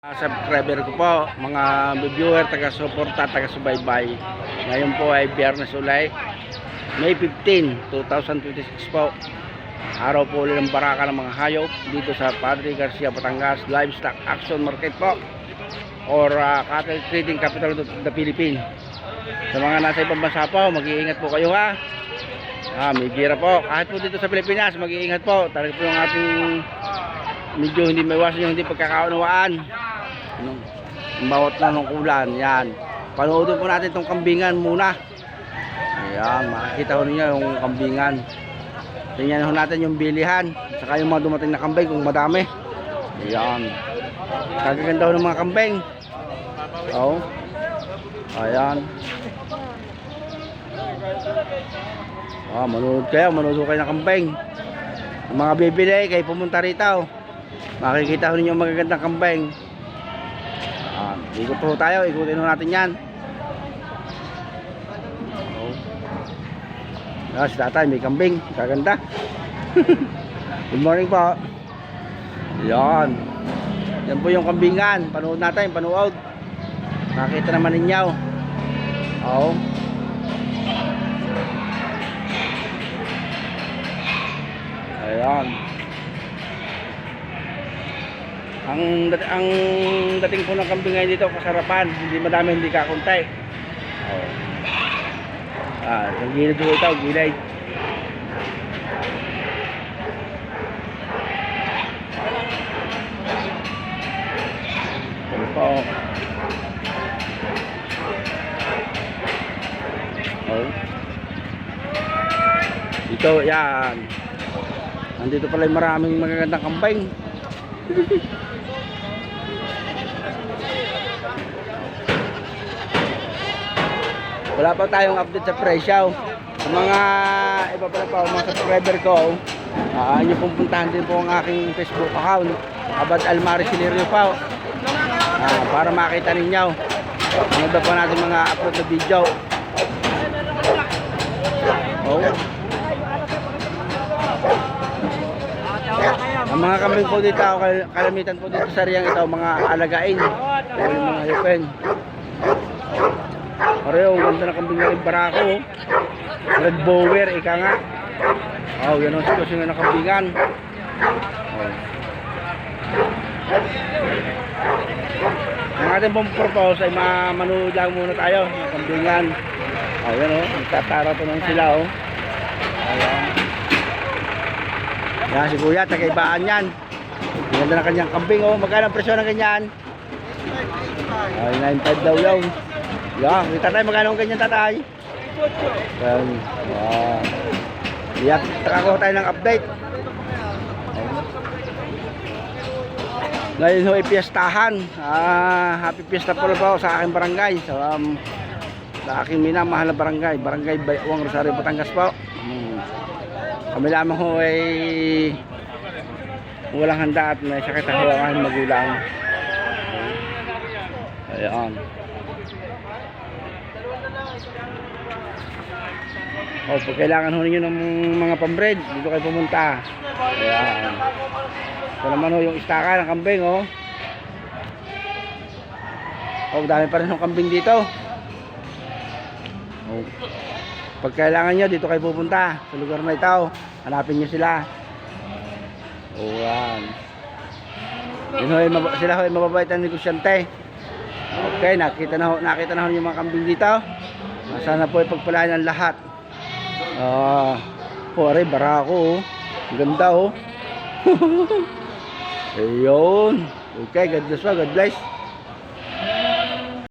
Subscriber ko po, mga viewer, taga-suporta, taga-subaybay. Ngayon po ay Biyernes ulit, May 15, 2026 po. Araw po ulit ng baraka ng mga hayop dito sa Padre Garcia, Batangas Livestock Action Market po, or Cattle Trading Capital of the Philippines. Sa mga nasa ibang bansa po, mag-iingat po kayo ha. May gira po, kahit po dito sa Pilipinas, mag-iingat po. Talaga po yung ating medyo hindi maiwasan yung hindi pagkakaunawaan. Bawat na ng kulan, yan. Panoodin po natin itong kambingan muna. Ayan, makikita ko ninyo yung kambingan. Tingnan ho natin yung bilihan, saka yung mga dumating na kambing kung madami. Ayan, kagaganda ho ng mga kambing. Oh, ayan. Manood kayo ng kambing. Ang mga bibili kayo pumunta rito, makikita ho ninyo yung magagandang kambing. Ikot po tayo, ikutin ho natin yan. Si tatay may kambing, kaganda. Good morning po. Yan, yan po yung kambingan. Panood natin, panood. Nakita naman ninyo. Ayan. Ang dating po ng kambing ngayon dito, kasarapan. Hindi madami, hindi kakuntay. Ang gilid po ito, gilid. Ano po? Ito, yan. Nandito pala yung maraming magagandang kambing. Wala pa tayong update sa presyo. Sa mga iba pala pa, mga subscriber ko, nyo pong puntahan din po ang aking Facebook account, Abad Almari Silerio po, para makita ninyo ang iba pa natin mga upload na video. Ang mga kambing po dito, kalamitan po dito sa riyang ito, mga alagain, yung mga hayupin. Pareho, ang ganda na kambing na rin barako. Red Bower, ika nga. Yan ang sitwasyon na kambingan. Ang ating pong purpose ay manood lang muna tayo ng kambingan. Yan nagtatara po naman sila. Ayan. Yan si Kuya, tagaibaan yan. Ang ganda na kanyang kambing. Magkano ang presyo ng ganyan? 9.5 daw yun. Yan, kita tayo magkano ang ganyan tatay. Yan, takakuha tayo ng update. Ngayon ho ay piyestahan. Happy fiesta po sa aking barangay, sa aking minamahal na barangay, Barangay Baywang Rosario, Batangas po. Kami lamang ho ay walang handa at may sakit ang aking magulang. Ayan. Pag kailangan ho ninyo ng mga pambread, dito kayo pumunta. Ayan. Ito naman ho yung istaka ng kambing. Dami pa rin ng kambing dito. Pag kailangan nyo, dito kayo pupunta sa lugar na ito. Hanapin nyo sila. Ayan. Sila ho ay mababait ang negosyante. Okay, nakita na ho yung mga kambing dito. Sana po ay pagpalaan ng lahat. Pare, barako. Ganda. Ayun. Okay, God bless.